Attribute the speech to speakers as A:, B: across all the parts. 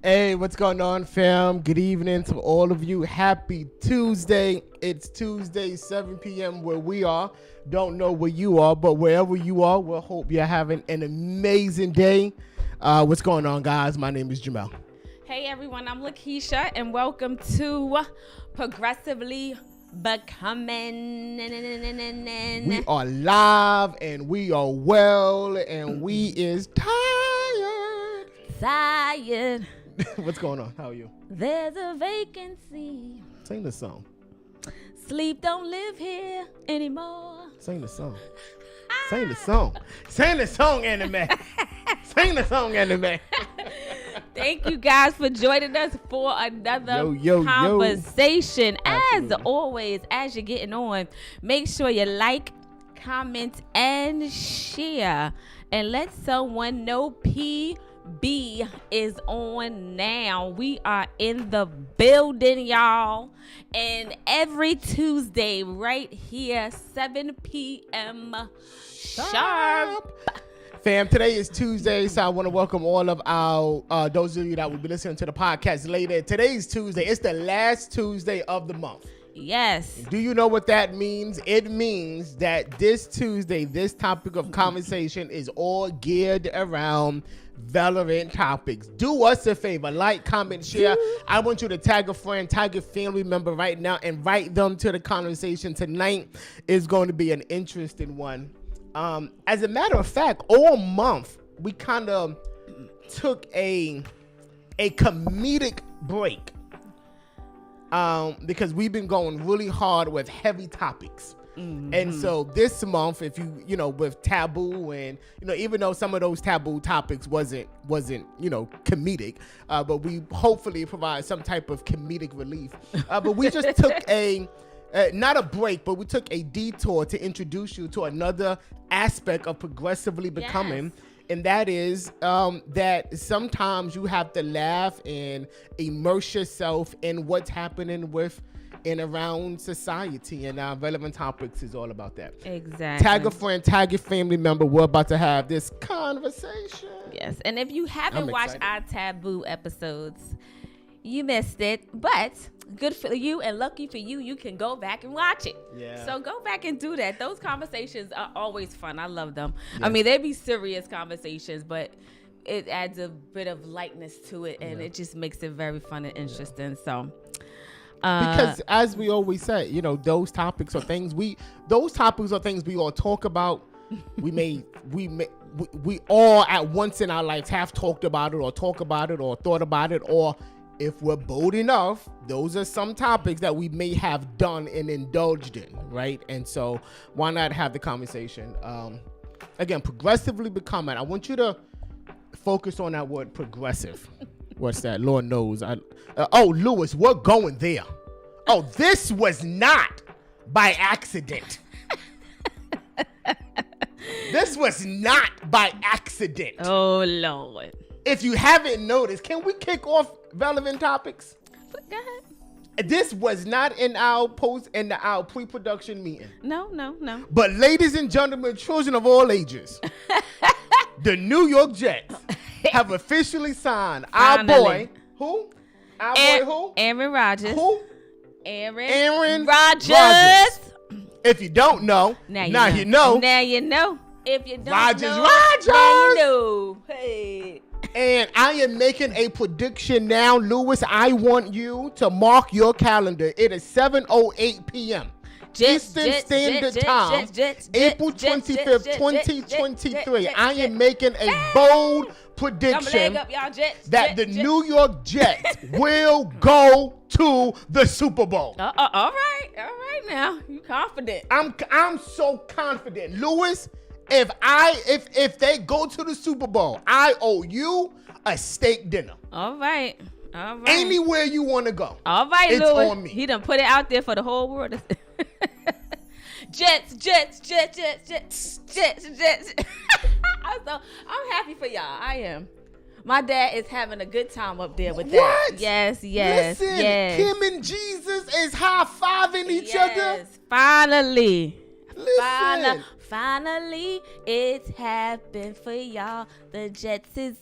A: Hey, what's going on, fam? Good evening to all of you. Happy Tuesday. It's Tuesday, 7 p.m. where we are. Don't know where you are, but wherever you are, we'll hope you're having an amazing day. What's going on, guys? My name is Jamel.
B: Hey, everyone. I'm Lakeisha, and welcome to Progressively Becoming.
A: We are live, and we are well, and we is tired. What's going on? How are you?
B: There's a vacancy.
A: Sing the song.
B: Sleep don't live here anymore.
A: Sing the song. Sing the song. Sing the song, anime. Sing the song, anime.
B: Thank you guys for joining us for another
A: yo.
B: conversation.
A: Absolutely.
B: As always, as you're getting on, make sure you like, comment, and share. And let someone know PB is on now. We are in the building, y'all. And every Tuesday, right here, 7 p.m. sharp.
A: Fam, today is Tuesday, so I want to welcome all of our, those of you that will be listening to the podcast later. Today's Tuesday. It's the last Tuesday of the month.
B: Yes.
A: Do you know what that means? It means that this Tuesday, this topic of conversation is all geared around relevant topics. Do us a favor, like, comment, share. I want you to tag a friend, tag a family member right now, and invite them to the conversation. Tonight is going to be an interesting one. As a matter of fact, all month we kind of took a comedic break because we've been going really hard with heavy topics. Mm-hmm. And so this month, if you know, with taboo and, you know, even though some of those taboo topics wasn't, you know, comedic, but we hopefully provide some type of comedic relief. But we just took a not a break, but we took a detour to introduce you to another aspect of progressively becoming.
B: Yes.
A: And that is that sometimes you have to laugh and immerse yourself in what's happening with and around society. And Relevant Topics is all about that.
B: Exactly.
A: Tag a friend, tag your family member. We're about to have this conversation.
B: Yes. And if you haven't
A: I'm
B: watched
A: excited.
B: our Taboo episodes, you missed it. But good for you and lucky for you, you can go back and watch it.
A: Yeah.
B: So go back and do that. Those conversations are always fun. I love them.
A: Yeah.
B: I mean, they be serious conversations, but it adds a bit of lightness to it, and it just makes it very fun and interesting. So,
A: Because as we always say, you know, those topics are things we all talk about. We all at once in our lives have talked about it or talk about it or thought about it, or if we're bold enough, those are some topics that we may have done and indulged in, right? And so why not have the conversation? Again, progressively becoming. I want you to focus on that word progressive. What's that? Lord knows. Lewis, we're going there. Oh, this was not by accident. This was not by accident.
B: oh Lord.
A: If you haven't noticed, can we kick off Relevant Topics?
B: Go ahead.
A: This was not in our pre-production meeting.
B: No.
A: But ladies and gentlemen, children of all ages, the New York Jets have officially signed our boy. Who? Our boy who?
B: Aaron Rodgers.
A: Who?
B: Aaron
A: Rodgers.
B: Rodgers.
A: If you don't know, now you know.
B: Now you know. If you don't
A: Rodgers,
B: know,
A: Rodgers.
B: now you know. Hey.
A: And I am making a prediction now, Lewis. I want you to mark your calendar. It is 7:08 p.m. Eastern Standard Time, April 25th, 2023. I am making a bold prediction that the New York Jets will go to the Super Bowl.
B: All right now. You confident.
A: I'm so confident. Lewis, if they go to the Super Bowl, I owe you a steak dinner.
B: All right.
A: Anywhere you want to go.
B: All right,
A: it's
B: Louis.
A: on me.
B: He done put it out there for the whole world. Jets. I'm happy for y'all. I am. My dad is having a good time up there with that.
A: What?
B: Yes.
A: Listen,
B: yes.
A: Kim and Jesus is high-fiving each other.
B: Finally.
A: Listen.
B: Finally, it's happened for y'all. The Jets is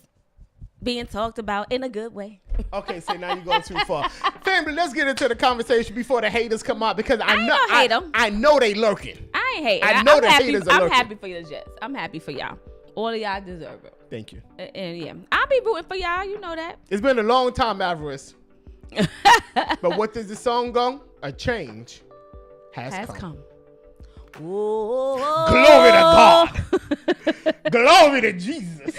B: being talked about in a good way.
A: Okay, so now you're going too far. Family, let's get into the conversation before the haters come out, because I know
B: gonna hate 'em.
A: I know they lurking.
B: I ain't hating.
A: I know
B: I'm
A: the
B: happy.
A: haters are
B: I'm
A: lurking.
B: happy for the Jets. I'm happy for y'all. All of y'all deserve it.
A: Thank you.
B: And yeah, I'll be rooting for y'all. You know that.
A: It's been a long time, Avarice. But what does the song go? A change has come.
B: Whoa.
A: Glory to God. Glory to Jesus.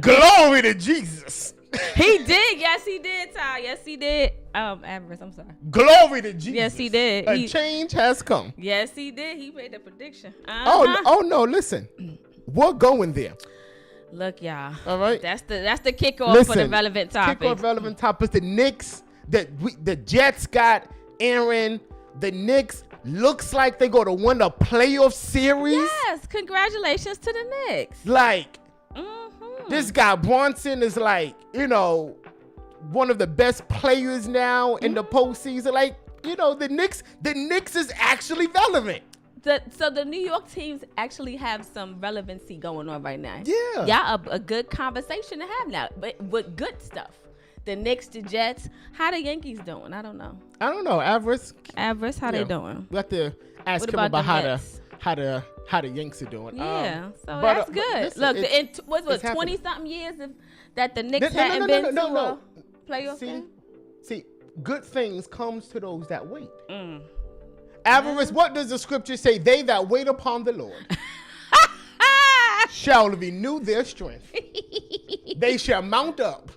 A: Glory to Jesus.
B: He did. Yes, he did, Ty. Yes, he did. Avarice, I'm sorry.
A: Glory to Jesus.
B: Yes, he did.
A: A change has come.
B: Yes, he did. He made the prediction.
A: Oh no, listen. We're going there.
B: Look, y'all.
A: All right.
B: That's the kickoff for the relevant topic.
A: Kickoff relevant topics. The Knicks, the Jets got Aaron. The Knicks looks like they're going to win a playoff series.
B: Yes, congratulations to the Knicks.
A: Like, this guy Bronson is like, one of the best players now in the postseason. Like, the Knicks is actually relevant.
B: So the New York teams actually have some relevancy going on right now.
A: Yeah.
B: Y'all a good conversation to have now, but with good stuff. The Knicks, the Jets. How the Yankees doing? I don't know.
A: Avarice,
B: how they doing?
A: We have to ask
B: What
A: him
B: about
A: about
B: the
A: how the Yanks are doing.
B: Yeah, so
A: but,
B: that's good.
A: listen,
B: Look,
A: it's
B: 20 something years that the Knicks
A: No,
B: hadn't been to
A: no.
B: a playoff game.
A: See, good things comes to those that wait. Avarice, what does the scripture say? They that wait upon the Lord shall renew their strength. They shall mount up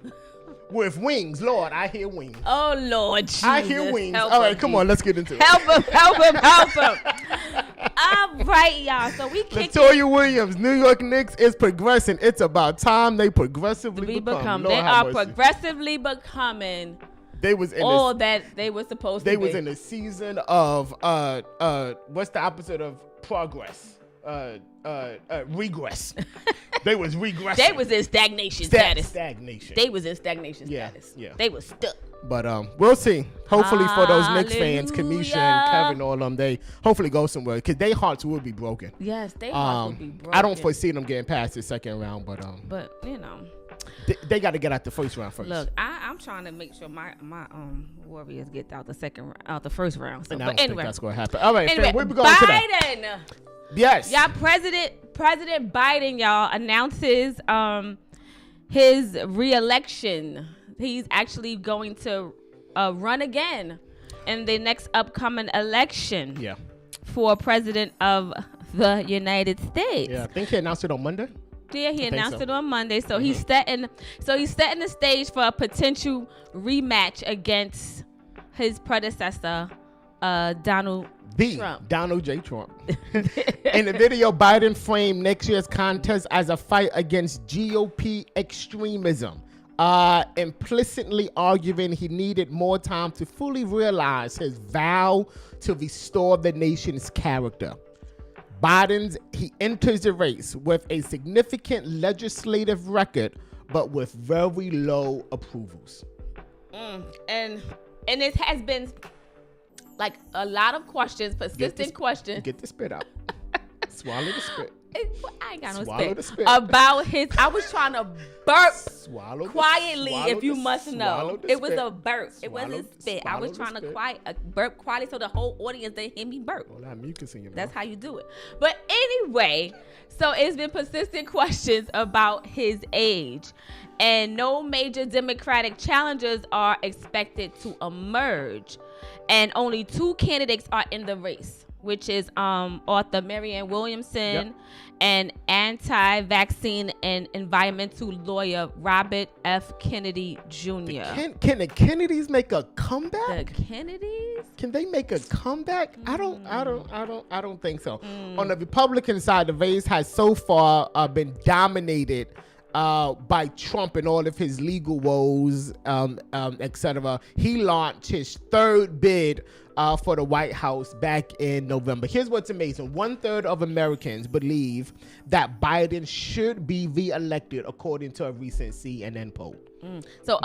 A: with wings. Lord, I hear wings.
B: Oh, Lord Jesus.
A: I hear wings.
B: Help
A: All right,
B: him,
A: come on, let's get into it.
B: Help him. All right, y'all. So we kicked
A: Latoya Williams, New York Knicks is progressing. It's about time they progressively become.
B: They
A: Lord,
B: are
A: have mercy.
B: progressively becoming
A: They was in
B: all that they were supposed to
A: They
B: be.
A: was in a season of what's the opposite of progress? Regress. They was regressing.
B: They was in stagnation status.
A: Stagnation.
B: They was in stagnation
A: Yeah,
B: status.
A: yeah.
B: They was stuck.
A: But we'll see. Hopefully for those Knicks fans,
B: Hallelujah.
A: Kamisha and Kevin, all of them, they hopefully go somewhere because their hearts will be broken.
B: Yes, they hearts would be broken.
A: I don't foresee them getting past the second round, but
B: But you know,
A: they got to get out the first round first.
B: look, I'm trying to make sure my Warriors get out the first round. So,
A: and I
B: but
A: don't think
B: anyway,
A: that's going to happen. All right,
B: anyway,
A: fam, where we going today?
B: Biden.
A: Yes.
B: Y'all, President Biden, y'all, announces his re-election. He's actually going to run again in the next upcoming election.
A: Yeah.
B: For president of the United States.
A: Yeah, I think he announced it on Monday.
B: Yeah, he announced
A: so.
B: it on Monday. So he's setting the stage for a potential rematch against his predecessor, Donald Trump.
A: Donald J. Trump. In the video, Biden framed next year's contest as a fight against GOP extremism, implicitly arguing he needed more time to fully realize his vow to restore the nation's character. He enters the race with a significant legislative record, but with very low approvals.
B: And it has been like a lot of questions, persistent questions.
A: Get the spit out. Swallow the spit.
B: I ain't got no
A: Swallow the
B: spit.
A: spit.
B: About his. I was trying to burp
A: Swallow
B: quietly,
A: swallow
B: if you
A: the-
B: must
A: swallow
B: know.
A: the
B: It was
A: spit.
B: a burp. It wasn't spit. I was
A: swallow
B: trying
A: the
B: to
A: spit.
B: burp quietly so the whole audience they hear me burp.
A: All that mucus in your
B: That's
A: mouth.
B: how you do it. But anyway, so it's been persistent questions about his age, and no major Democratic challengers are expected to emerge, and only 2 candidates are in the race, which is author Marianne Williamson and anti-vaccine and environmental lawyer Robert F. Kennedy Jr.
A: Can the Kennedys make a
B: The
A: comeback?
B: Kennedys?
A: Can they make a comeback? I don't think so. On the Republican side, the race has so far been dominated by Trump and all of his legal woes, etc. He launched his third bid for the White House back in November. Here's what's amazing. 1/3 of Americans believe that Biden should be re-elected, according to a recent CNN poll.
B: So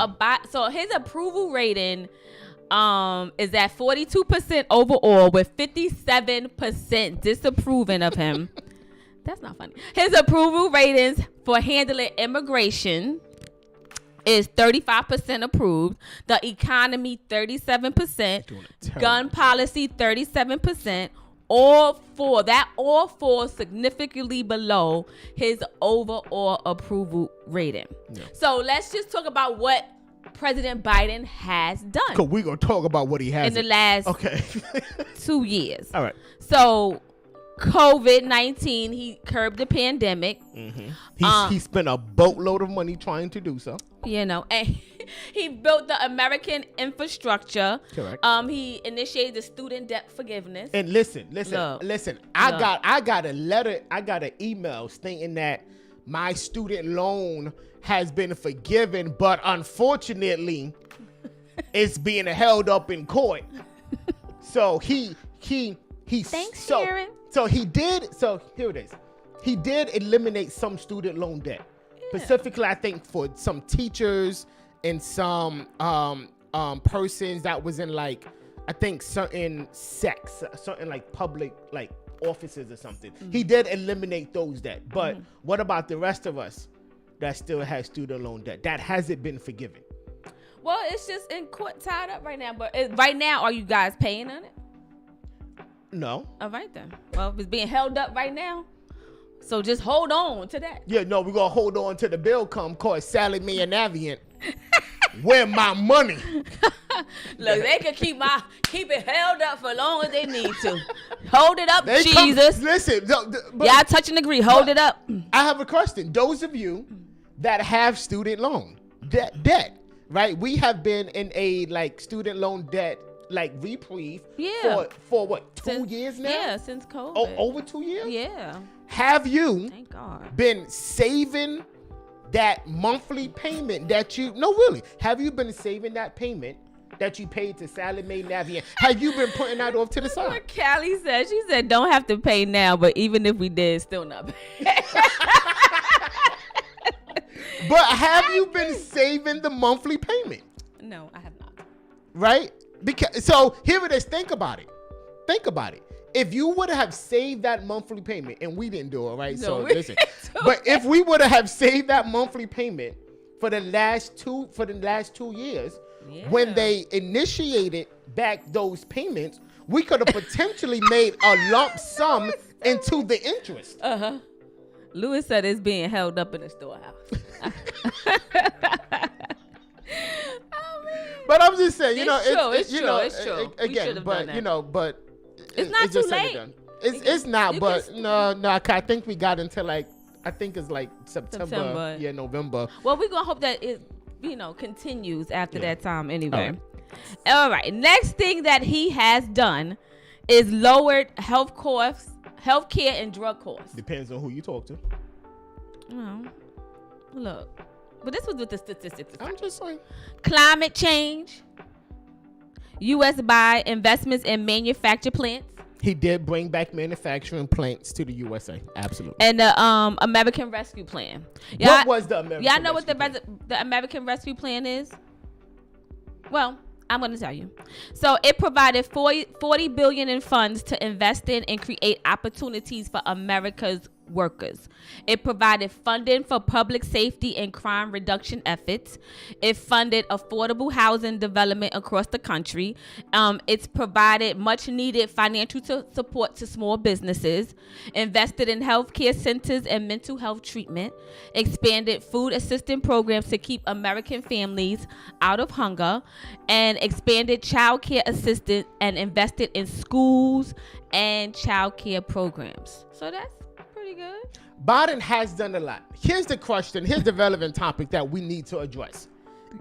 B: his approval rating is at 42% overall, with 57% disapproving of him. That's not funny. His approval ratings for handling immigration is 35% approved, the economy 37%, gun policy 37%, all four significantly below his overall approval rating.
A: Yeah.
B: So let's just talk about what President Biden has done
A: Cause we're gonna talk about what he has
B: in the last 2 years.
A: All right.
B: So COVID-19, he curbed the pandemic.
A: He spent a boatload of money trying to do so.
B: You know, and he built the American infrastructure.
A: Correct.
B: He initiated the student debt forgiveness.
A: And listen.
B: Look.
A: I got a letter. I got an email stating that my student loan has been forgiven, but unfortunately, it's being held up in court. So he.
B: Thanks, Sharon.
A: So he did. So here it is. He did eliminate some student loan debt. Specifically, I think for some teachers and some persons that was in like, I think certain certain like public like offices or something. He did eliminate those debt. But what about the rest of us that still has student loan debt that hasn't been forgiven?
B: Well, it's just in court, tied up right now. But right now, are you guys paying on it?
A: No.
B: All right then. Well, it's being held up right now. So just hold on to that.
A: Yeah, no, we're going to hold on to the bill come called Sally Mae and Navient. Where my money?
B: Look, they can keep it held up for as long as they need to. Hold it up,
A: They
B: Jesus.
A: Listen. But
B: Y'all touch and agree. Hold it up.
A: I have a question. Those of you that have student loan debt, right? We have been in a like student loan debt like reprieve for what, 2 years now?
B: Yeah, since COVID.
A: Oh, over 2 years?
B: Yeah.
A: Have you
B: Thank God.
A: been saving that monthly payment that you, no, really, have you been saving that payment that you paid to Sallie Mae Navient, have you been putting that off to the side?
B: What Callie said, she said, don't have to pay now, but even if we did, still not pay.
A: But have you been saving the monthly payment?
B: No, I have not.
A: Right? Because so here it is. Think about it. If you would have saved that monthly payment, and we didn't do it, right?
B: No,
A: So
B: we
A: listen.
B: didn't do
A: But
B: it.
A: if we would have saved that monthly payment for the last 2 years,
B: Yeah.
A: when they initiated back those payments, we could have potentially made a lump sum into the interest.
B: Uh-huh. Lewis said it's being held up in the storehouse.
A: But I'm just saying, you
B: It's
A: know,
B: true,
A: it's
B: it's
A: you know,
B: true, it's true. We
A: again,
B: should've
A: but
B: done that.
A: you know, but
B: It's not
A: just
B: too
A: said and
B: late.
A: done. It's not,
B: you
A: but
B: can
A: no, I think we got into like I think it's like September. Yeah, November.
B: Well, we're going to hope that it, continues after that time anyway. All right. Next thing that he has done is lowered health costs, healthcare and drug costs.
A: Depends on who you talk to.
B: Oh, look. But this was with the statistics.
A: I'm just saying.
B: Climate change. U.S. buy investments in manufacture plants.
A: He did bring back manufacturing plants to the USA. Absolutely.
B: And the American Rescue Plan.
A: What was the American
B: Y'all know what
A: Rescue
B: the American Rescue Plan is? Well, I'm going to tell you. So it provided $40 billion in funds to invest in and create opportunities for America's workers. It provided funding for public safety and crime reduction efforts. It funded affordable housing development across the country. It's provided much needed financial support to small businesses, invested in healthcare centers and mental health treatment, expanded food assistance programs to keep American families out of hunger, and expanded child care assistance and invested in schools and child care programs. So that's pretty good.
A: Biden has done a lot. Here's the question. Here's the relevant topic that we need to address.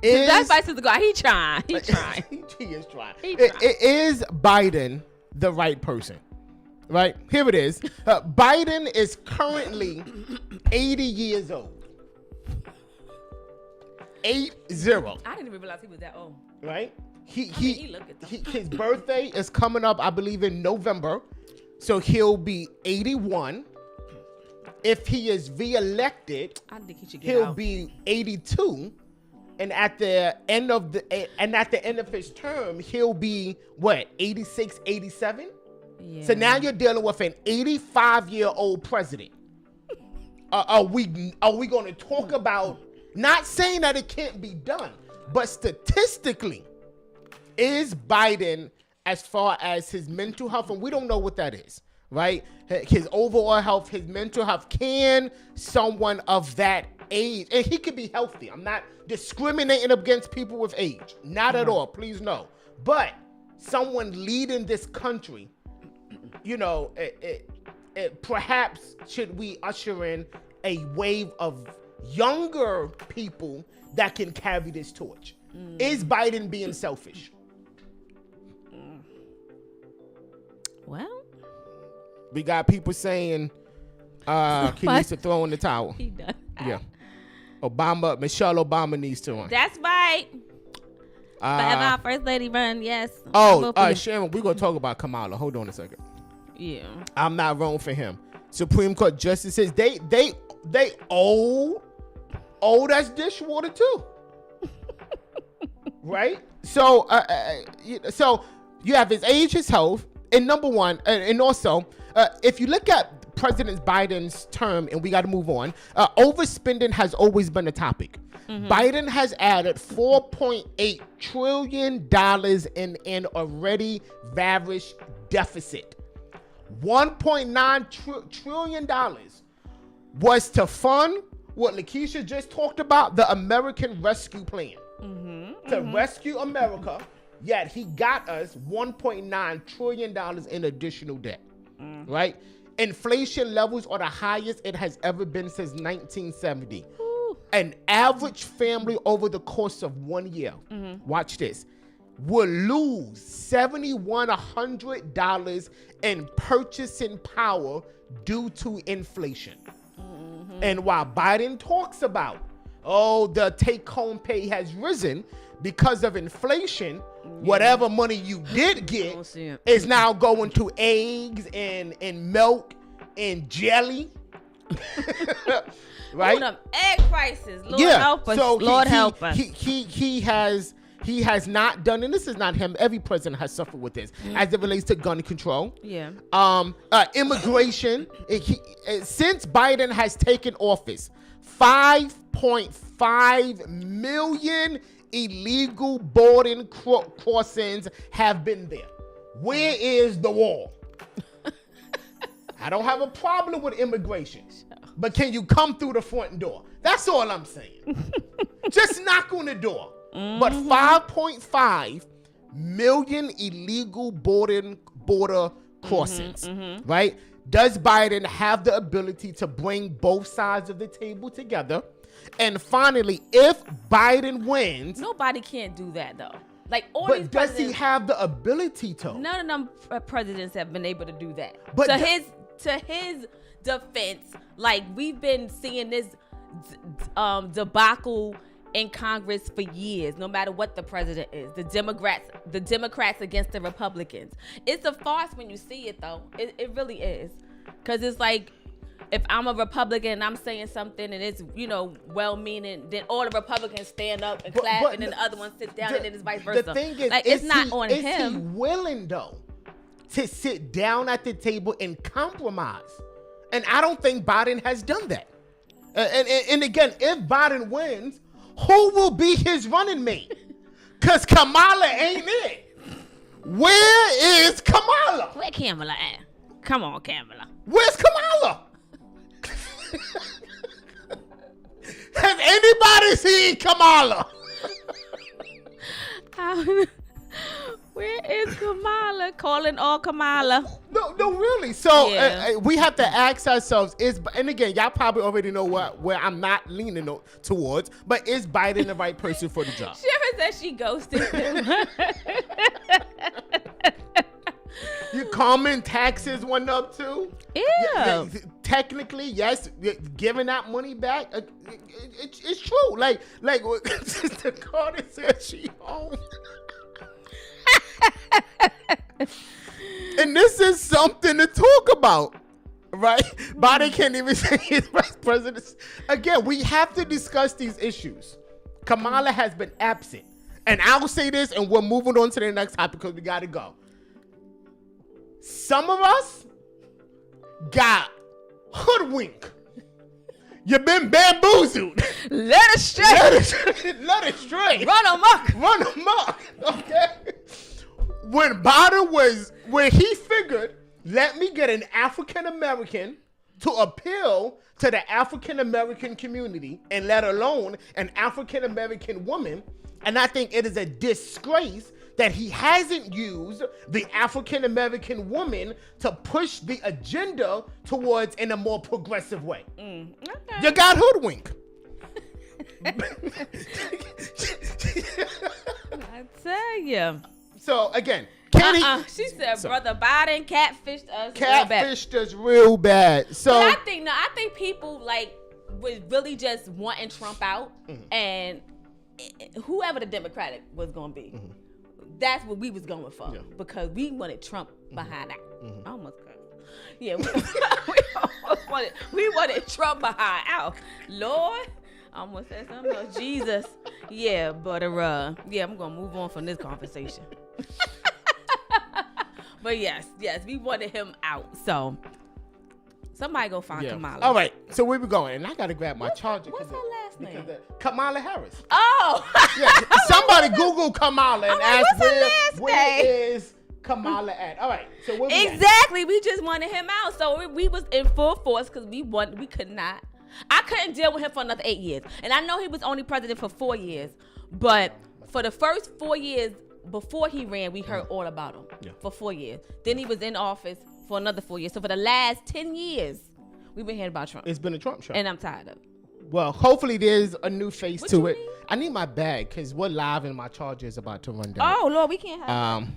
B: That advice is to go. He trying. He trying.
A: He is trying.
B: He trying.
A: Is Biden the right person? Right? Here it is. Biden is currently 80 years old. 80.
B: I didn't even realize he was that old.
A: Right?
B: He look at them.
A: His birthday is coming up, I believe, in November. So he'll be 81. If he is reelected,
B: I think he should get
A: he'll
B: out.
A: be 82. And at the end of his term, he'll be what, 86, 87?
B: Yeah.
A: So now you're dealing with an 85-year-old president. Are we going to talk about, not saying that it can't be done, but statistically, is Biden, as far as his mental health, and we don't know what that is, right? His overall health, his mental health, can someone of that age, and he could be healthy. I'm not discriminating against people with age. Not at all, please no. But someone leading this country, perhaps should we usher in a wave of younger people that can carry this torch? Is Biden being selfish?
B: Well,
A: We got people saying he needs to throw in the towel.
B: he done.
A: Yeah. Michelle Obama needs to run.
B: That's right. Forever our first lady run, yes.
A: Sharon, we're going to talk about Kamala. Hold on a second.
B: Yeah.
A: I'm not wrong for him. Supreme Court justices, they owe us dishwater too. Right? So so you have his age, his health, and number one, and also if you look at President Biden's term, and we got to move on, overspending has always been a topic. Biden has added $4.8 trillion in an already ravished deficit. $1.9 trillion was to fund what Lakeisha just talked about, the American Rescue Plan. To rescue America, yet he got us $1.9 trillion in additional debt. Right? Inflation levels are the highest it has ever been since 1970. An average family over the course of 1 year, watch this, will lose $7,100 in purchasing power due to inflation. And while Biden talks about, the take-home pay has risen, because of inflation, whatever money you did get
B: Don't see it.
A: is now going to eggs and milk and jelly. Right?
B: Ooh, them egg prices. Lord help us.
A: So
B: Lord help us.
A: He has not done, and this is not him. Every president has suffered with this as it relates to gun control.
B: Yeah.
A: Immigration. Since Biden has taken office, 5.5 million illegal border crossings have been there. Where is the wall? I don't have a problem with immigration, but can you come through the front door? That's all I'm saying. Just knock on the door. But 5.5 million illegal border crossings, right? Does Biden have the ability to bring both sides of the table together? And finally, if Biden wins,
B: Nobody can't do that though. Like all these
A: but does he
B: presidents,
A: have the ability to?
B: none of them presidents have been able to do that.
A: But
B: to his defense, like we've been seeing this debacle in Congress for years, no matter what the president is. The Democrats against the Republicans. It's a farce when you see it though. It really is. Cause it's like, if I'm a Republican and I'm saying something and it's, well-meaning, then all the Republicans stand up and clap, and then the other ones sit down, and then it's vice versa.
A: The thing is,
B: like, it's not on
A: is
B: him.
A: he willing though to sit down at the table and compromise? And I don't think Biden has done that. And again, if Biden wins, who will be his running mate? Because Kamala ain't it. Where is Kamala?
B: Where Kamala at? Come on, Kamala.
A: Where's Kamala? Has anybody seen Kamala?
B: Where is Kamala? Calling all Kamala.
A: No, really. So
B: Yeah.
A: we have to ask ourselves: and again, y'all probably already know where I'm not leaning towards, but is Biden the right person for the job?
B: Shira said she ghosted him.
A: Your common taxes went up too.
B: Yeah.
A: Technically, yes, giving that money back, it's true. Like Sister Carter said, she home. And this is something to talk about, right? Biden can't even say his vice president. Again, we have to discuss these issues. Kamala has been absent. And I'll say this, and we're moving on to the next topic because we got to go. Some of us got hoodwinked. You've been bamboozled.
B: Let it straight.
A: Let it straight.
B: Run amok.
A: Run amok. Okay. When he figured, let me get an African American to appeal to the African American community, and let alone an African American woman. And I think it is a disgrace that he hasn't used the African American woman to push the agenda towards in a more progressive way.
B: Okay.
A: You got hoodwinked.
B: I tell you.
A: So again, can he?
B: She said, Brother Biden catfished us.
A: Catfished us real bad. So
B: But I think people was really just wanting Trump out, and whoever the Democratic was gonna be, that's what we was going for, because we wanted Trump behind out. I almost cursed. Yeah, we wanted Trump behind out. Lord, I almost said something else. Jesus. Yeah, but I'm gonna move on from this conversation. But yes, we wanted him out. So somebody go find Kamala.
A: All right, so where we going? And I gotta grab my charger.
B: What's her last name?
A: Kamala Harris.
B: Oh.
A: Yeah, somebody Google Kamala and ask
B: what's her last
A: where
B: name?
A: is Kamala at? All right, so where we at?
B: Exactly. We just wanted him out. So we was in full force because we could not. I couldn't deal with him for another 8 years. And I know he was only president for 4 years. But for the first 4 years before he ran, we heard all about him for 4 years. Then he was in office for another 4 years. So for the last 10 years, we've been hearing about Trump.
A: It's been a Trump show.
B: And I'm tired of it.
A: Well, hopefully there's a new face
B: What
A: to
B: you
A: it.
B: need?
A: I need my bag because we're live and my charger is about to run down.
B: Oh, Lord, we can't have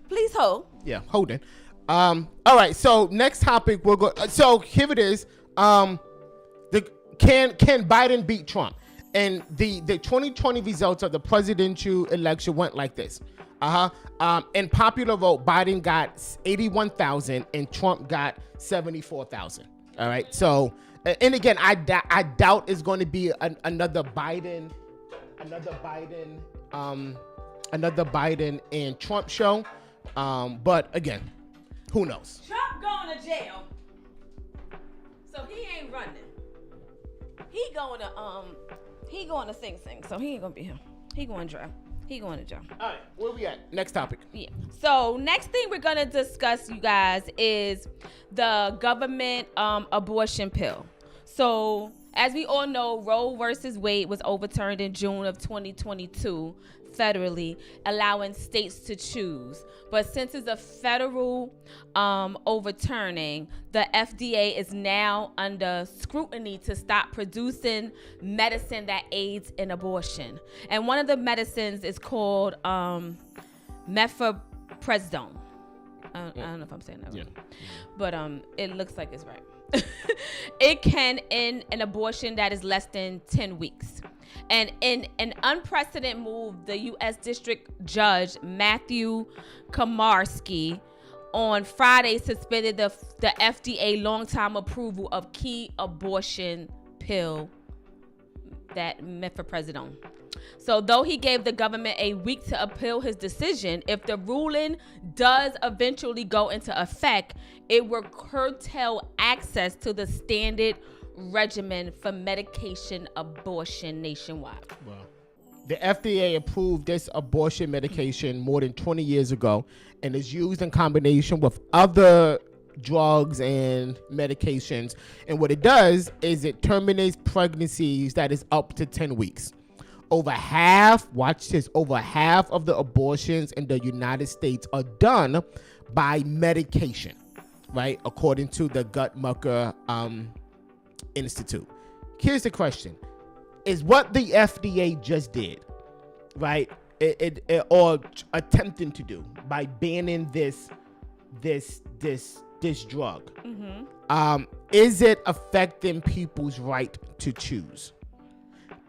B: Please hold.
A: Yeah, hold it. All right, so next topic we'll go. So here it is. Can Biden beat Trump? And the 2020 results of the presidential election went like this. In popular vote, Biden got 81,000 and Trump got 74,000. All right. So, and again, I doubt it's going to be another Biden and Trump show. But again, who knows?
B: Trump going to jail, so he ain't running. He going to Sing Sing, so he ain't gonna be here. He going to jail.
A: All right, where we at? Next topic.
B: Yeah. So next thing we're gonna discuss, you guys, is the government abortion pill. So as we all know, Roe versus Wade was overturned in June of 2022 federally, allowing states to choose. But since it's a federal overturning, the FDA is now under scrutiny to stop producing medicine that aids in abortion. And one of the medicines is called mifepristone. I don't know if I'm saying that right. But it looks like it's right. It can end an abortion that is less than 10 weeks. And in an unprecedented move, the U.S. District Judge Matthew Komarski on Friday suspended the FDA long-time approval of key abortion pill, that mifepristone. So though he gave the government a week to appeal his decision, if the ruling does eventually go into effect, it will curtail access to the standard regimen for medication abortion nationwide.
A: Wow. The FDA approved this abortion medication more than 20 years ago and is used in combination with other drugs and medications. And what it does is it terminates pregnancies that is up to 10 weeks. Over half of the abortions in the United States are done by medication, right? According to the Guttmacher Institute. Here's the question. Is what the FDA just did, right? Or attempting to do by banning this drug. Mm-hmm. Is it affecting people's right to choose?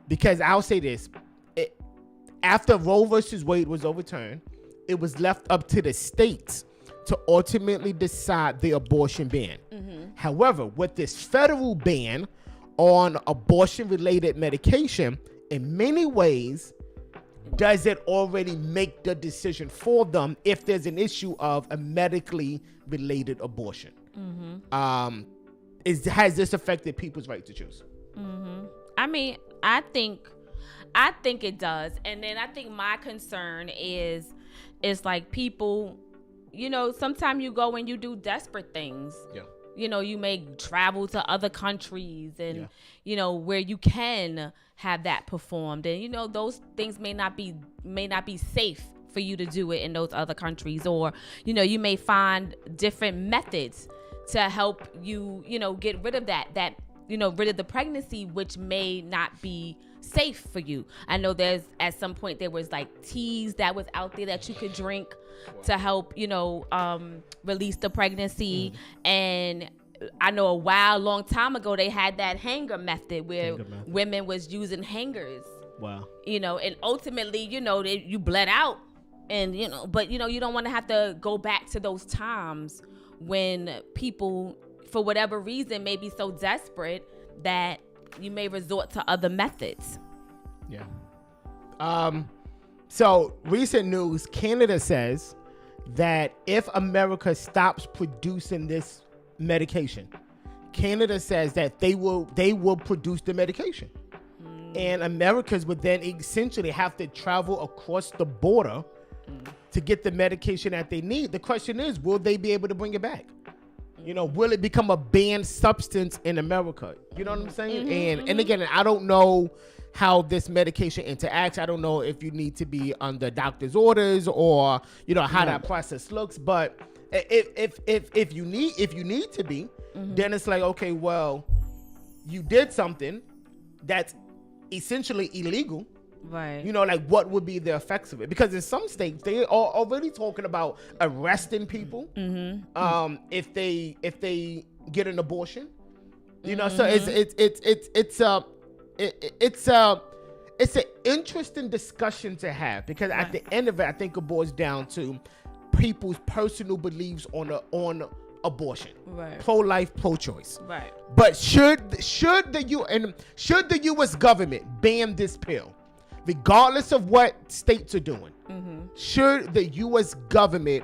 A: Because I'll say this, after Roe versus Wade was overturned, it was left up to the states to ultimately decide the abortion ban. Mm-hmm. However, with this federal ban on abortion-related medication, in many ways, does it already make the decision for them if there's an issue of a medically related abortion? Mm-hmm. Has this affected people's right to choose?
B: Mm-hmm. I mean, I think it does. And then I think my concern is like people, sometimes you go and you do desperate things. Yeah. You may travel to other countries and, where you can have that performed. And, those things may not be safe for you to do it in those other countries. Or, you may find different methods to help you, get rid of that, rid of the pregnancy, which may not be safe for you. I know at some point there was like teas that was out there that you could drink to help, release the pregnancy. And I know a long time ago, they had that hanger method where women was using hangers.
A: Wow.
B: And ultimately, you bled out and, but you don't want to have to go back to those times when people, for whatever reason, may be so desperate that you may resort to other methods.
A: Yeah. So recent news, Canada says that if America stops producing this medication, Canada says that they will produce the medication. And Americans would then essentially have to travel across the border to get the medication that they need. The question is, will they be able to bring it back? Will it become a banned substance in America? You know what I'm saying? Mm-hmm, and again, I don't know how this medication interacts. I don't know if you need to be under doctor's orders or, how that process looks. But if you need to be, then it's like, okay, well, you did something that's essentially illegal.
B: Right.
A: Like what would be the effects of it? Because in some states they are already talking about arresting people if they get an abortion. So it's it's an interesting discussion to have, because at the end of it, I think it boils down to people's personal beliefs on abortion,
B: Right.
A: pro-life, pro-choice.
B: Right.
A: But should the U.S. government ban this pill, regardless of what states are doing? Should the U.S. government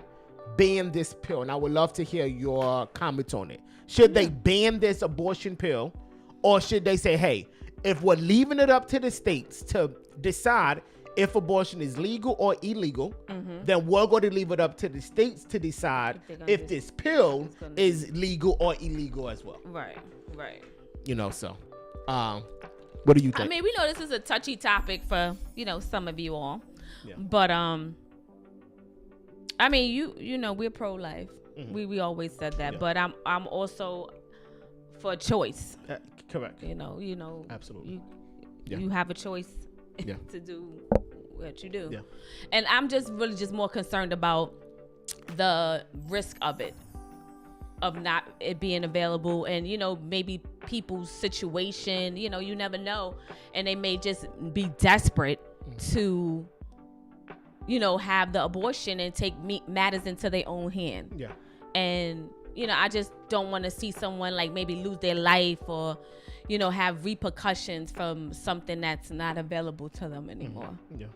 A: ban this pill? And I would love to hear your comments on it. Should they ban this abortion pill, or should they say, hey, if we're leaving it up to the states to decide if abortion is legal or illegal, then we're going to leave it up to the states to decide if this pill is legal or illegal as well.
B: Right. Right.
A: You know, so what do you think?
B: I mean, we know this is a touchy topic for, some of you all.
A: Yeah.
B: But I mean, you know, we're pro-life. We always said that,
A: Yeah.
B: but I'm also for choice.
A: Correct.
B: You know.
A: Absolutely.
B: You
A: Yeah.
B: have a choice
A: Yeah.
B: to do what you do.
A: Yeah.
B: And I'm just more concerned about the risk of it, of not it being available, and maybe people's situation. You never know, and they may just be desperate to have the abortion and take matters into their own hand.
A: Yeah.
B: And I just don't want to see someone like maybe lose their life, or have repercussions from something that's not available to them anymore.
A: Yeah.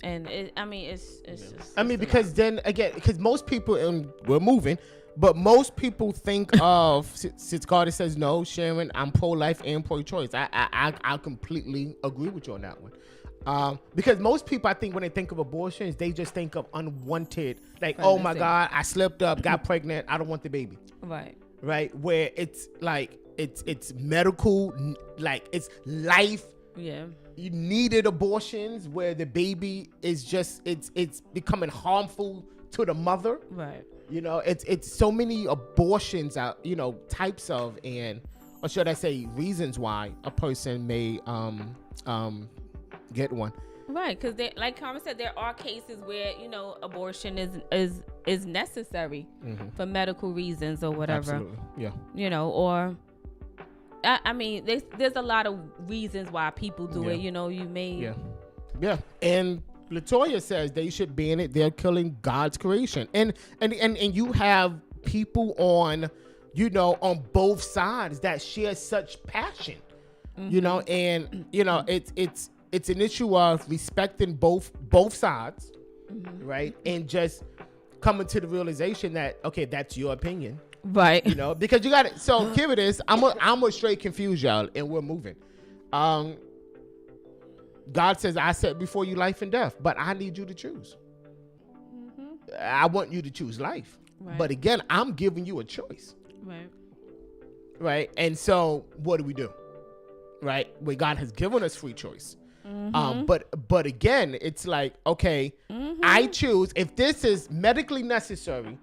B: And it's just,
A: because then again, because most people, and we're moving, but most people think of, since Carter says no, Sharon, I'm pro-life and pro-choice. I completely agree with you on that one. Because most people, I think, when they think of abortions, they just think of unwanted, like, oh my God, I slipped up, got pregnant, I don't want the baby. Right. Where it's like, it's medical, like it's life.
B: Yeah.
A: You needed abortions where the baby is just, it's becoming harmful to the mother.
B: Right.
A: It's so many abortions out, types of, or should I say reasons why a person may get one.
B: Right, because like Carmen said, there are cases where abortion is necessary for medical reasons or whatever.
A: Absolutely. Yeah.
B: Or I mean, there's a lot of reasons why people do it. You may.
A: Yeah. And Latoya says they should ban it. They're killing God's creation. And you have people on both sides that share such passion. And it's an issue of respecting both sides, right? And just coming to the realization that, okay, that's your opinion.
B: Right.
A: Because you got it. So here it is. I'm a straight confuse y'all, and we're moving. God says, I set before you life and death, but I need you to choose. I want you to choose life.
B: Right.
A: But again, I'm giving you a choice.
B: Right.
A: Right. And so what do? Right. Where God has given us free choice. But again, it's like, okay, I choose if this is medically necessary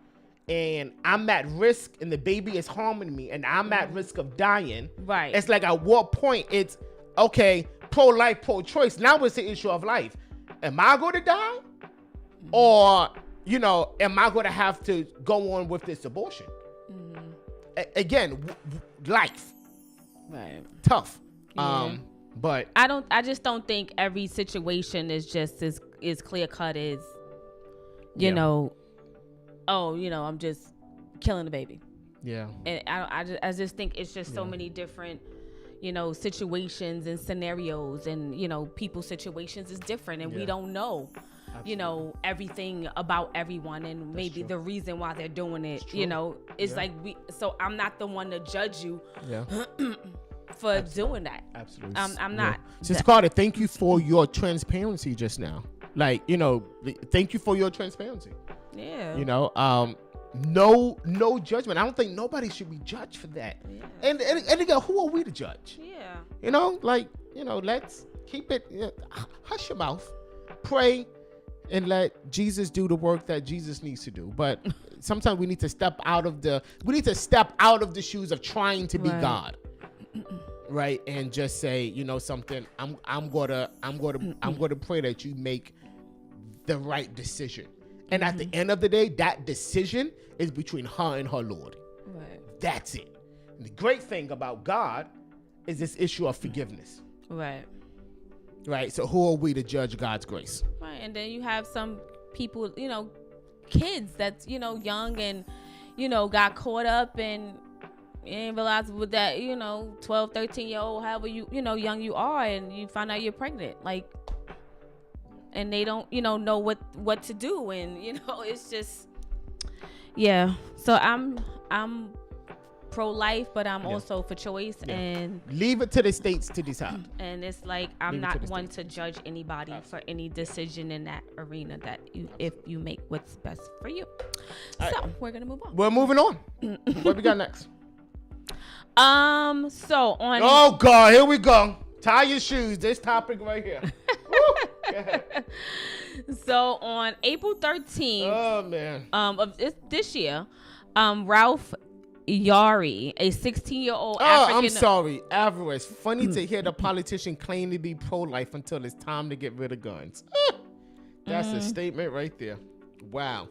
A: and I'm at risk and the baby is harming me and I'm at risk of dying.
B: Right.
A: It's like, at what point it's okay, pro-life, pro-choice. Now it's the issue of life. Am I going to die? Or, am I going to have to go on with this abortion? Again, life.
B: Right.
A: Tough.
B: Yeah.
A: But
B: I just don't think every situation is just as clear cut as I'm just killing the baby.
A: Yeah.
B: And I just think it's just so many different situations and scenarios, and people's situations is different, and we don't know everything about everyone, and
A: That's
B: maybe
A: true.
B: the reason why they're doing it.
A: It's
B: Like so I'm not the one to judge you
A: Yeah.
B: for doing that.
A: Absolutely.
B: I'm not.
A: Sister Carter, thank you for your transparency just now. Like, thank you for your transparency.
B: Yeah.
A: No judgment. I don't think nobody should be judged for that.
B: Yeah.
A: And again, who are we to judge?
B: Yeah.
A: Let's keep it, hush your mouth, pray, and let Jesus do the work that Jesus needs to do. But sometimes we need to step out of the shoes of trying to be
B: Right.
A: God. Right. And just say, something, I'm gonna pray that you make the right decision. And at the end of the day, that decision is between her and her Lord.
B: Right.
A: That's it. And the great thing about God is this issue of forgiveness.
B: Right.
A: Right. So who are we to judge God's grace?
B: Right. And then you have some people, kids that's, young and, got caught up and didn't realize with that, 12, 13-year-old, however young you are, and you find out you're pregnant. Like, and they don't, know what to do. And, it's just, yeah. So I'm pro-life, but I'm also for choice, and
A: leave it to the states to decide.
B: And it's like I'm not one to judge anybody for any decision in that arena that if you make what's best for you. So we're gonna move on.
A: We're moving on. What we got next?
B: So on.
A: Oh God, here we go. Tie your shoes. This topic right here. Woo. Go ahead.
B: So on April 13th,
A: oh man,
B: of this year, Ralph Yari, a 16-year-old
A: African. I'm sorry, Alvarez. Funny to hear the politician claim to be pro-life until it's time to get rid of guns. That's a statement right there. Wow.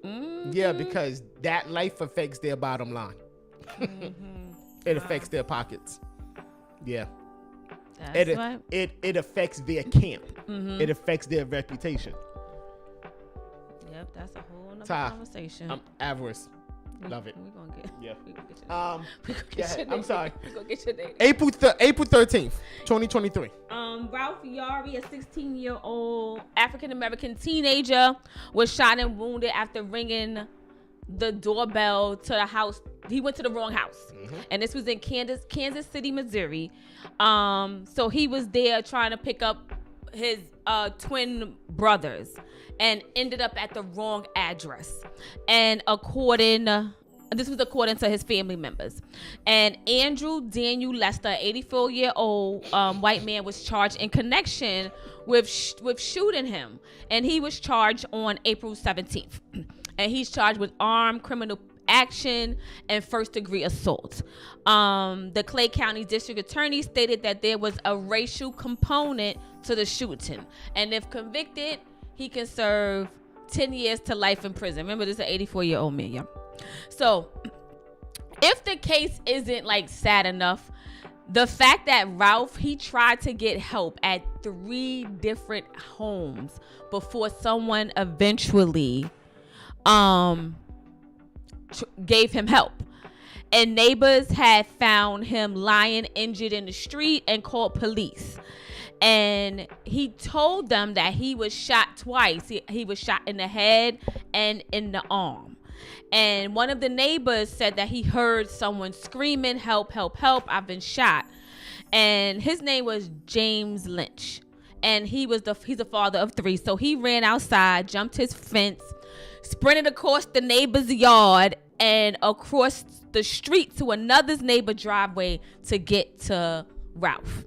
A: Yeah, because that life affects their bottom line. It affects their pockets. Yeah. It affects their camp. It affects their reputation.
B: Yep, that's a whole nother conversation.
A: Avarice. Love it.
B: We're gonna get.
A: Yeah.
B: We gonna get your
A: I'm sorry.
B: We're gonna get your name.
A: April 13th, 2023.
B: Ralph Yari, a 16-year-old African American teenager, was shot and wounded after ringing the doorbell to the house. He went to the wrong house, and this was in Kansas City, Missouri. So he was there trying to pick up his twin brothers and ended up at the wrong address. And this was according to his family members. And Andrew Daniel Lester, 84-year-old white man, was charged in connection with shooting him. And he was charged on April 17th. And he's charged with armed criminal action and first-degree assault. The Clay County District Attorney stated that there was a racial component to the shooting, and if convicted, he can serve 10 years to life in prison. Remember, this is an 84-year-old man. Yeah. So, if the case isn't like sad enough, the fact that Ralph, he tried to get help at 3 different homes before someone eventually gave him help. And neighbors had found him lying injured in the street and called police. And he told them that he was shot twice. He was shot in the head and in the arm. And one of the neighbors said that he heard someone screaming, "Help, help, help, I've been shot." And his name was James Lynch. And he's a father of 3. So he ran outside, jumped his fence, sprinted across the neighbor's yard and across the street to another neighbor driveway to get to Ralph.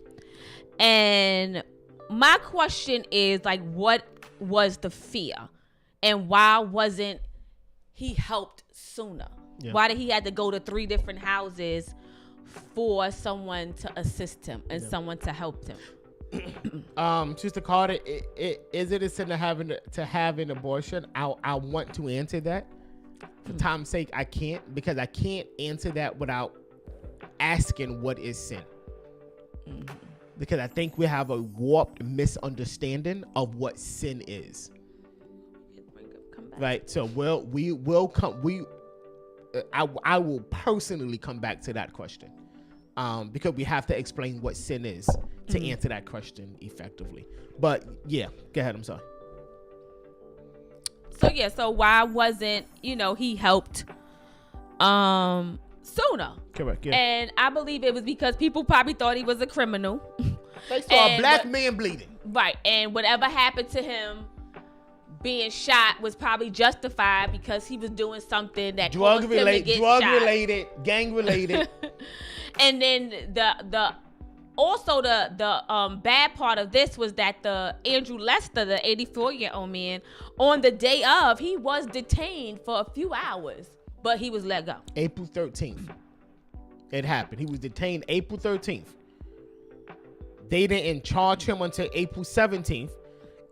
B: And my question is, like, what was the fear? And why wasn't he helped sooner? Yeah. Why did he have to go to 3 different houses for someone to assist him and someone to help him?
A: Sister Carter, is it a sin to have an abortion? I want to answer that. For time's sake, I can't, because I can't answer that without asking what is sin. Because I think we have a warped misunderstanding of what sin is. Right. So I will personally come back to that question. Because we have to explain what sin is to answer that question effectively. But yeah, go ahead. I'm sorry.
B: So why wasn't, he helped sooner?
A: Correct. Yeah.
B: And I believe it was because people probably thought he was a criminal.
A: They saw a black man bleeding.
B: Right. And whatever happened to him being shot was probably justified because he was doing something that
A: drug related, gang related.
B: And then the bad part of this was that the Andrew Lester, the 84-year-old man, on the day of, he was detained for a few hours, but he was let go.
A: April 13th. It happened. He was detained April 13th. They didn't charge him until April 17th.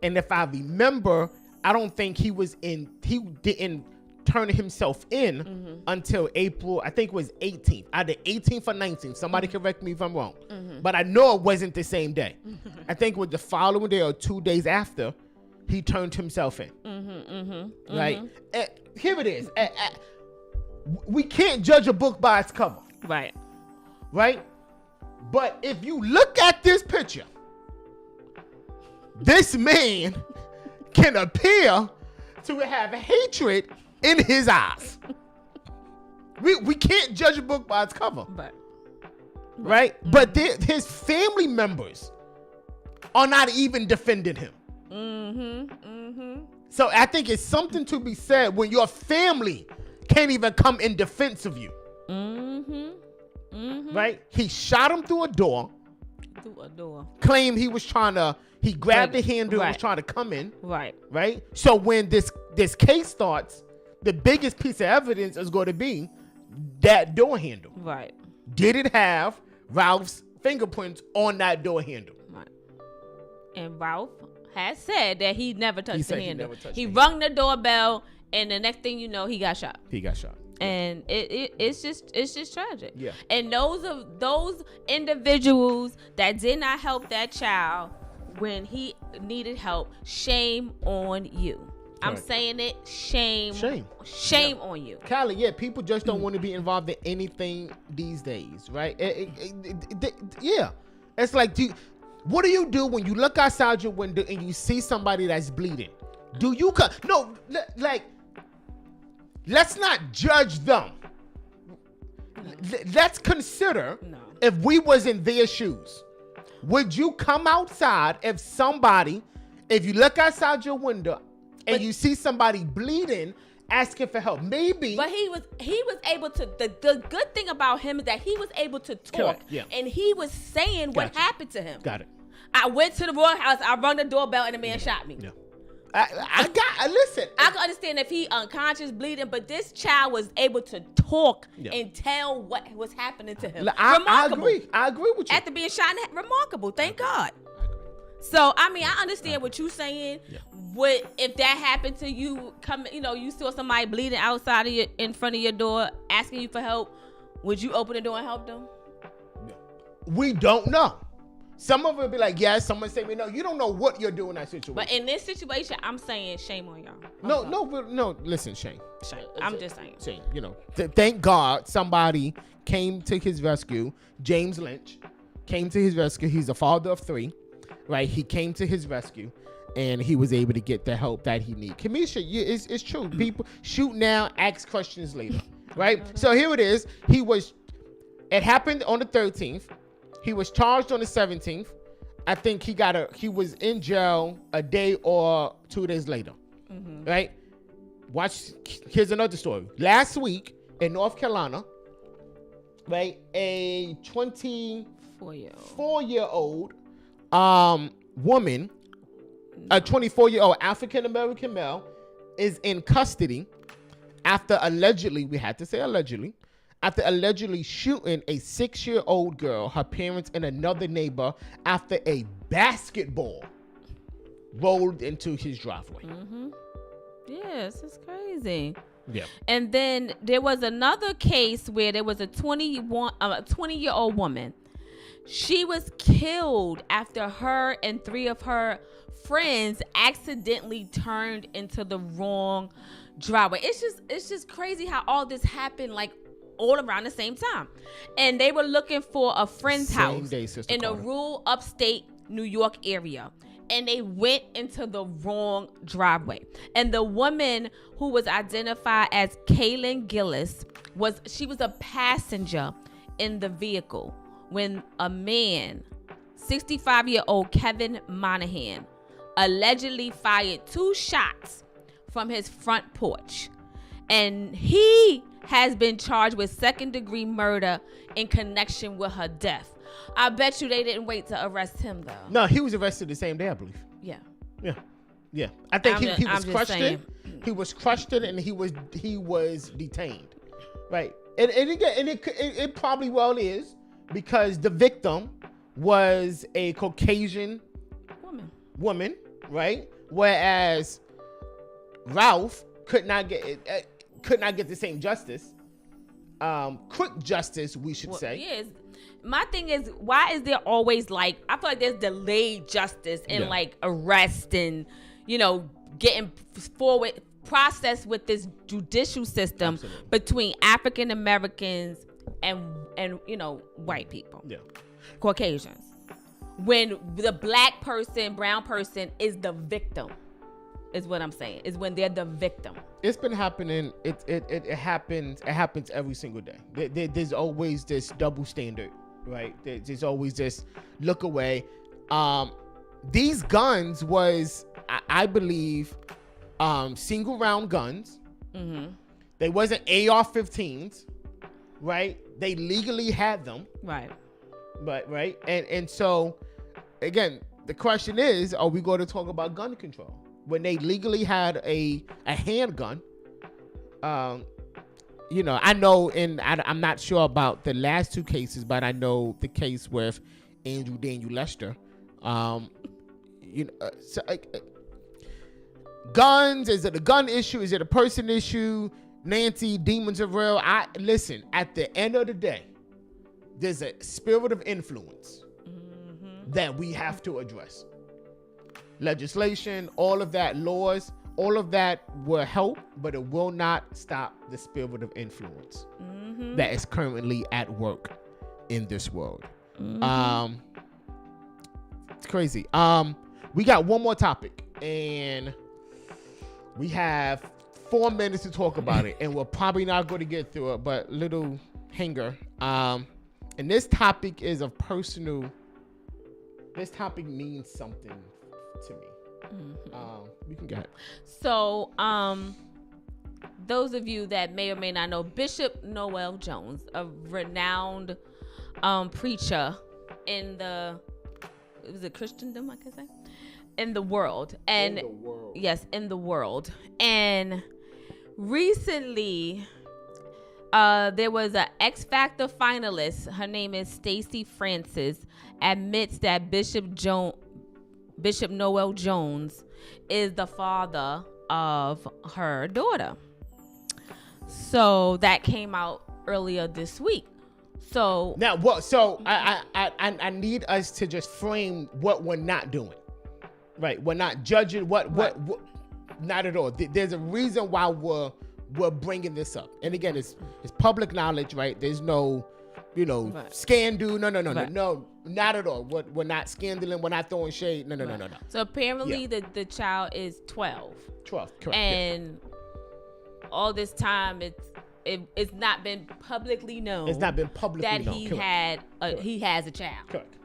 A: And if I remember, I don't think he didn't turning himself in until April, I think it was 18th, either 18th or 19th. Somebody correct me if I'm wrong. But I know it wasn't the same day. I think it was the following day or 2 days after he turned himself in. Right? Here it is. We can't judge a book by its cover.
B: Right.
A: Right? But if you look at this picture, this man can appear to have hatred in his eyes. We can't judge a book by its cover. Right? But his family members are not even defending him. So I think it's something to be said when your family can't even come in defense of you. Right? He shot him through a door. Claimed he grabbed the handle and was trying to come in. Right? So when this case starts, the biggest piece of evidence is going to be that door handle.
B: Right.
A: Did it have Ralph's fingerprints on that door handle?
B: Right. And Ralph has said that he never touched the handle. He rung the doorbell, and the next thing you know, he got shot. And it's just tragic. Yeah. And those individuals that did not help that child when he needed help, shame on you. I'm saying it, shame on you.
A: Callie, people just don't want to be involved in anything these days, right? Yeah. It's like, what do you do when you look outside your window and you see somebody that's bleeding? Do you let's not judge them. Let's consider if we was in their shoes. Would you come outside if you look outside your window and you see somebody bleeding, asking for help? Maybe.
B: But he was able to, the good thing about him is that he was able to talk. And he was saying what happened to him.
A: Got it.
B: I went to the Royal House, I rung the doorbell, and the man shot me.
A: Yeah. Listen.
B: I can understand if he unconscious, bleeding, but this child was able to talk and tell what was happening to him.
A: I agree with you.
B: After being shot, remarkable. Thank God. So, I mean, I understand what you're saying. Yeah. If that happened to you, you saw somebody bleeding outside of in front of your door, asking you for help, would you open the door and help them?
A: We don't know. Some of it be like, yes. Someone say, no, you don't know what you're doing in that situation.
B: But in this situation, I'm saying shame on y'all.
A: No. Listen, Shane.
B: I'm just saying.
A: Shane, thank God somebody came to his rescue. James Lynch came to his rescue. He's a father of 3, right? He came to his rescue, and he was able to get the help that he needed. Kamisha, it's true. People shoot now, ask questions later, right? So here it is. It happened on the 13th. He was charged on the 17th. I think he was in jail a day or 2 days later, right? Here's another story. Last week in North Carolina, right, a 24-year-old woman, a 24-year-old African-American male, is in custody after allegedly shooting a 6-year-old girl, her parents, and another neighbor after a basketball rolled into his driveway.
B: Yes, it's crazy.
A: Yeah.
B: And then there was another case where there was a 20-year-old woman. She was killed after her and 3 of her friends accidentally turned into the wrong driveway. It's just crazy how all this happened all around the same time. And they were looking for a friend's house in a rural upstate New York area. And they went into the wrong driveway. And the woman who was identified as Kaylin Gillis was a passenger in the vehicle when a man, 65-year-old Kevin Monahan, allegedly fired 2 shots from his front porch. And he has been charged with 2nd-degree murder in connection with her death. I bet you they didn't wait to arrest him, though.
A: No, he was arrested the same day, I believe.
B: Yeah.
A: I think he was crushed. He was crushed and he was detained, right? And it probably well is because the victim was a Caucasian woman, right? Whereas Ralph could not get it. could not get the same justice. Quick justice, we should say.
B: Yes. My thing is, why is there always like, I feel like there's delayed justice and like arrest and, you know, getting forward process with this judicial system between African Americans and you know, white people, Caucasians, when the black person, brown person is the victim, is what I'm saying, is when they're the victim.
A: It's been happening. It happens every single day. There's always this double standard, right? There's always this look away. These guns was, I believe, single round guns. They wasn't AR-15s, right? They legally had them,
B: right?
A: But right, and so again, the question is, are we going to talk about gun control when they legally had a handgun? You know, I know, and I'm not sure about the last two cases, but I know the case with Andrew Daniel Lester. You know, guns, is it a gun issue? Is it a person issue? Nancy, demons are real. Listen, at the end of the day, there's a spirit of influence that we have to address. Legislation, all of that, laws, all of that will help, but it will not stop the spirit of influence that is currently at work in this world. It's crazy. We got one more topic, and we have 4 minutes to talk about it, and we're probably not going to get through it, but little hanger. And this topic is of personal. This topic means something to me. We can go ahead.
B: So, those of you that may or may not know, Bishop Noel Jones, a renowned preacher in the, was it Christendom, I can say, in the world, and in the world. Yes, in the world. And recently, there was an X Factor finalist. Her name is Stacey Francis. Admits that Bishop Noel Jones is the father of her daughter. So that came out earlier this week. So
A: now what? So I need us to just frame what we're not doing. Right, we're not judging what not at all. There's a reason why we're bringing this up, and again, it's public knowledge, right? There's no, you know, scandal. No, not at all. We're not scandaling. We're not throwing shade. No.
B: So apparently, the child is 12.
A: 12, correct.
B: And all this time, it's not been publicly known.
A: It's not been publicly
B: that
A: known.
B: He has a child.
A: Correct.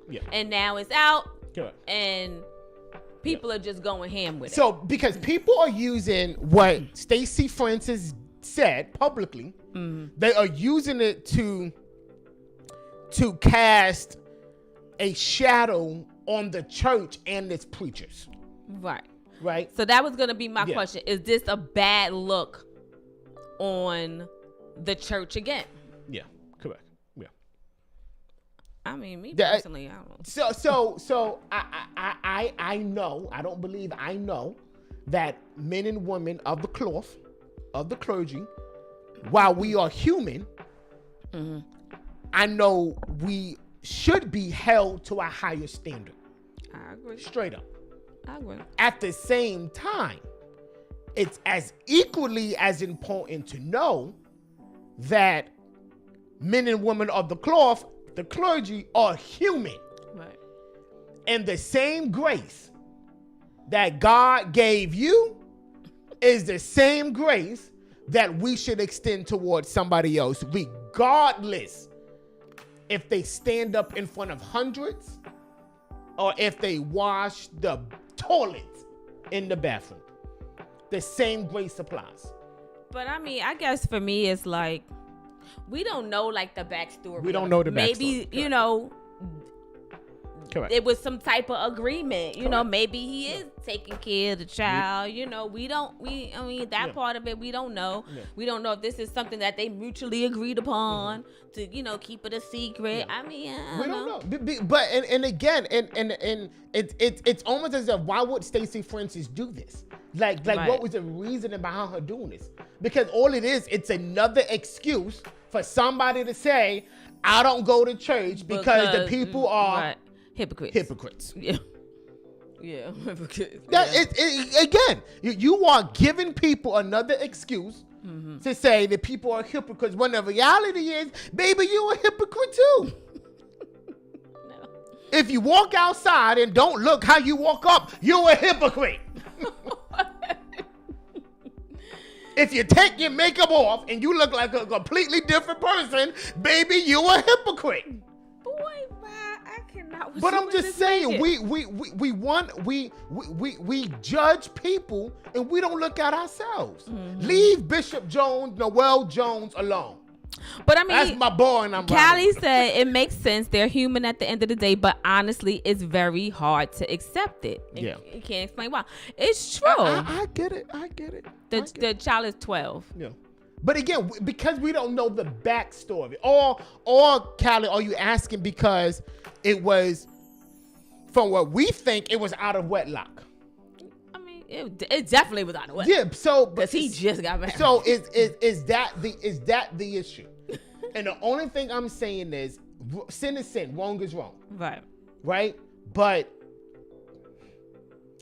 A: Yeah.
B: And now it's out.
A: Correct.
B: And people are just going ham with it.
A: So because people are using what Stacey Francis said publicly, they are using it to cast a shadow on the church and its preachers. Right.
B: So that was going to be my question. Is this a bad look on the church again?
A: Yeah. Correct. Yeah.
B: I mean, me personally, I don't know.
A: So I know, I don't believe I know that men and women of the cloth, of the clergy, while we are human, I know we should be held to a higher standard.
B: I agree.
A: Straight up.
B: I agree.
A: At the same time, it's as equally as important to know that men and women of the cloth, the clergy, are human.
B: Right.
A: And the same grace that God gave you is the same grace that we should extend towards somebody else, regardless if they stand up in front of hundreds or if they wash the toilet in the bathroom. The same grace applies.
B: But I mean, I guess for me, it's like, we don't know like the backstory.
A: We don't know the backstory.
B: Maybe, you know,
A: Correct.
B: it was some type of agreement. You know, maybe he is taking care of the child. You know, that part of it, we don't know.
A: Yeah.
B: We don't know if this is something that they mutually agreed upon to, you know, keep it a secret.
A: Yeah.
B: I mean,
A: We don't know. But and again, and it's almost as if, why would Stacey Francis do this? Like
B: Right.
A: what was the reasoning behind her doing this? Because all it is, it's another excuse for somebody to say, I don't go to church because the people are
B: right. hypocrites.
A: hypocrites.
B: Yeah. Yeah, hypocrites.
A: That
B: Yeah.
A: again, you are giving people another excuse to say that people are hypocrites, when the reality is, baby, you a hypocrite too.
B: No.
A: If you walk outside and don't look how you walk up, you're a hypocrite. If you take your makeup off and you look like a completely different person, baby, you a hypocrite.
B: Boy, I cannot.
A: But I'm just saying,
B: we.
A: we judge people and we don't look at ourselves. Leave Bishop Jones, Noel Jones alone.
B: But I mean,
A: That's my boy, and I'm
B: Callie
A: riding.
B: said it makes sense. They're human at the end of the day, but honestly, it's very hard to accept it. And
A: Yeah.
B: you can't explain why. It's true.
A: I get it. I get it.
B: The child is 12.
A: Yeah. But again, because we don't know the backstory, or Callie, are you asking because it was, from what we think, it was out of wedlock?
B: I mean, it definitely was out of way.
A: Yeah. So,
B: Because he just got married.
A: so is that the issue? And the only thing I'm saying is, sin is sin, wrong is wrong,
B: Right.
A: right? But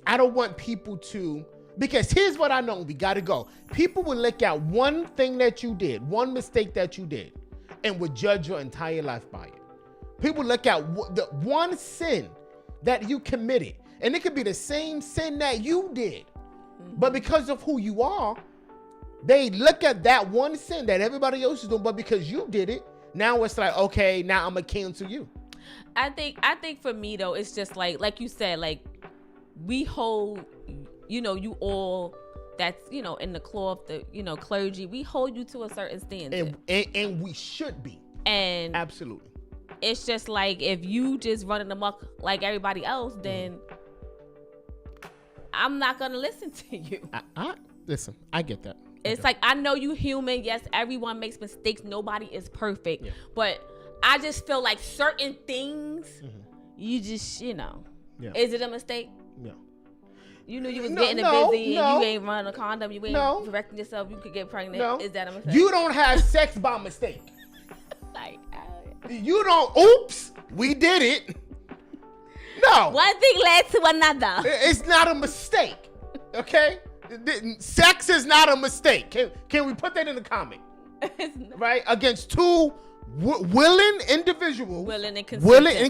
A: I don't want people to, because here's what I know, we gotta go. People will look at one thing that you did, one mistake that you did, and would judge your entire life by it. People look at the one sin that you committed, and it could be the same sin that you did, but because of who you are, they look at that one sin that everybody else is doing, but because you did it, now it's like, okay, now I'm gonna cancel you.
B: I think for me though, it's just like you said, like we hold, you know, you all that's, you know, in the claw of the, you know, clergy, we hold you to a certain standard.
A: And we should be.
B: And
A: Absolutely.
B: it's just like, if you just running amok like everybody else, then I'm not gonna listen to you.
A: Listen, I get that.
B: It's like, I know you human. Yes, everyone makes mistakes. Nobody is perfect.
A: Yeah.
B: But I just feel like certain things, you just, you know.
A: Yeah.
B: Is it a mistake?
A: Yeah.
B: You knew you was
A: No,
B: getting
A: no,
B: busy
A: no.
B: and you ain't running a condom. You ain't
A: No.
B: correcting yourself. You could get pregnant.
A: No.
B: Is that a mistake?
A: You don't have sex by mistake.
B: like,
A: You don't, oops, we did it. No.
B: one thing led to another.
A: It's not a mistake. Okay? Sex is not a mistake. Can we put that in the comment? Right? Against two willing individuals.
B: Willing and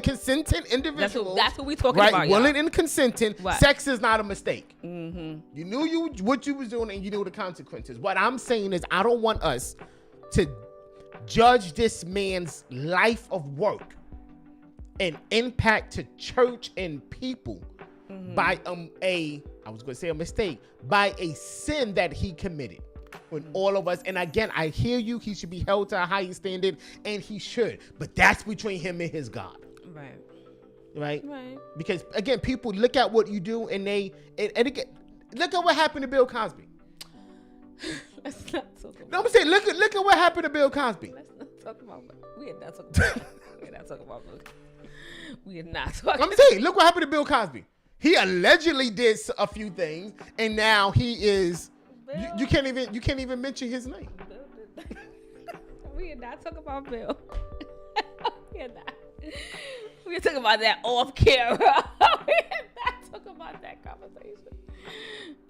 A: consenting individuals.
B: That's what we talking
A: right?
B: about.
A: Willing
B: y'all.
A: and consenting.
B: Right.
A: Sex is not a mistake.
B: Mm-hmm.
A: You knew what you was doing, and you knew the consequences. What I'm saying is, I don't want us to judge this man's life of work and impact to church and people by I was going to say a mistake, by a sin that he committed. When all of us, and again, I hear you, he should be held to a higher standard, and he should, but that's between him and his God.
B: Right.
A: Right? Because again, people look at what you do, and and again, look at what happened to Bill Cosby.
B: Let's not talk about
A: No, I'm saying, look at what happened to Bill Cosby.
B: Let's not talk about We are not talking about We are not talking about We are not talking
A: I'm saying, look what happened to Bill Cosby. He allegedly did a few things, and now he is. You can't even mention his name.
B: We are not talking about Bill. We are not. We are talking about that off camera. We are not talking about that conversation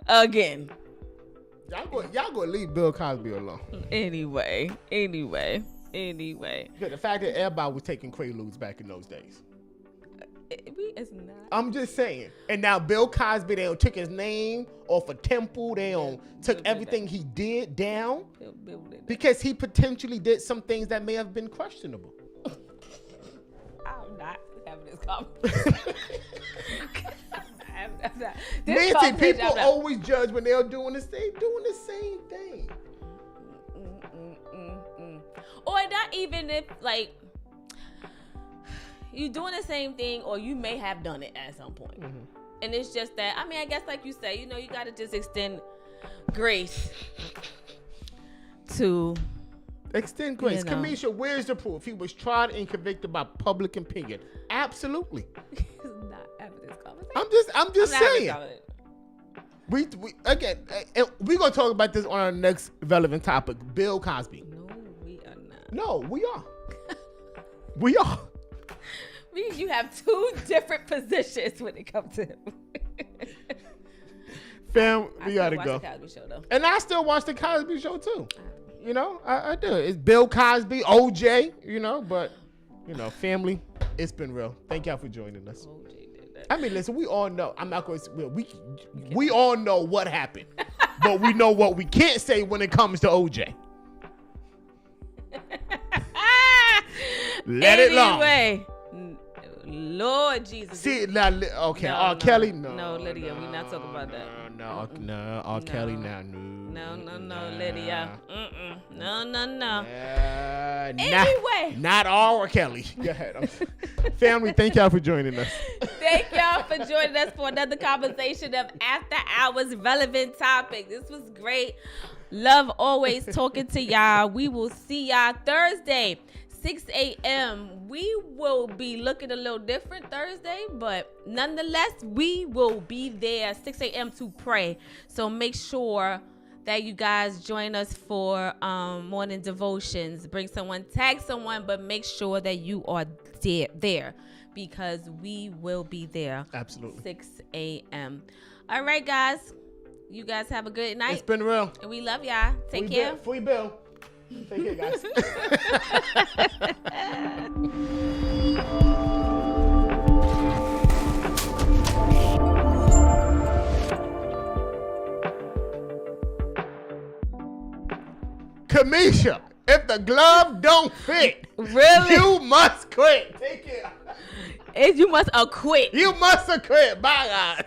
B: again.
A: Y'all gonna leave Bill Cosby alone.
B: Anyway.
A: Yeah, the fact that everybody was taking Quaaludes back in those days.
B: It's not.
A: I'm just saying. And now Bill Cosby, they took his name off a temple. They took everything he did down
B: Bill did that.
A: because he potentially did some things that may have been questionable.
B: I'm not having this conversation.
A: Nancy, people always judge when they're doing this. They doing the same thing.
B: Or not even if, like, you doing the same thing, or you may have done it at some point. And it's just that, I mean, I guess like you say, you know, you got to just extend grace to...
A: Extend grace.
B: You know.
A: Kamisha, where's the proof? He was tried and convicted by public opinion. Absolutely.
B: It's not having this conversation.
A: I'm just
B: not having this
A: saying.
B: conversation.
A: We again, and we're gonna talk about this on our next relevant topic. Bill Cosby.
B: No, we are not.
A: No, we are. We are.
B: You have two different positions when it comes to him.
A: Fam,
B: I
A: we
B: still
A: gotta
B: watch
A: go.
B: The Cosby Show, though.
A: And I still watch the Cosby Show too. You know, I do. It's Bill Cosby, OJ. You know, but you know, family. It's been real. Thank y'all for joining us.
B: OJ did that.
A: I mean, listen, we all know. I'm not going to. We all know what happened, but we know what we can't say when it comes to OJ. Let it long.
B: Anyway, Lord Jesus.
A: See, now, okay,
B: No,
A: R.
B: no.
A: Kelly,
B: No, Lydia, we not talking about that.
A: No, R. Kelly, now,
B: No, Lydia. No. Anyway.
A: Not R. Kelly. Go ahead. Family, thank y'all for joining us.
B: Thank y'all for joining us for another conversation of After Hours Relevant Topic. This was great. Love always talking to y'all. We will see y'all Thursday, 6 a.m. We will be looking a little different Thursday, but nonetheless, we will be there 6 a.m. to pray. So make sure that you guys join us for morning devotions. Bring someone, tag someone, but make sure that you are there because we will be there.
A: Absolutely.
B: 6 a.m. All right, guys. You guys have a good night.
A: It's been real.
B: And we love y'all. Take care.
A: Free Bill. Take care, guys. Kamisha, if the glove don't fit,
B: Really?
A: you must quit. Take care.
B: You must acquit.
A: You must quit. Bye, guys.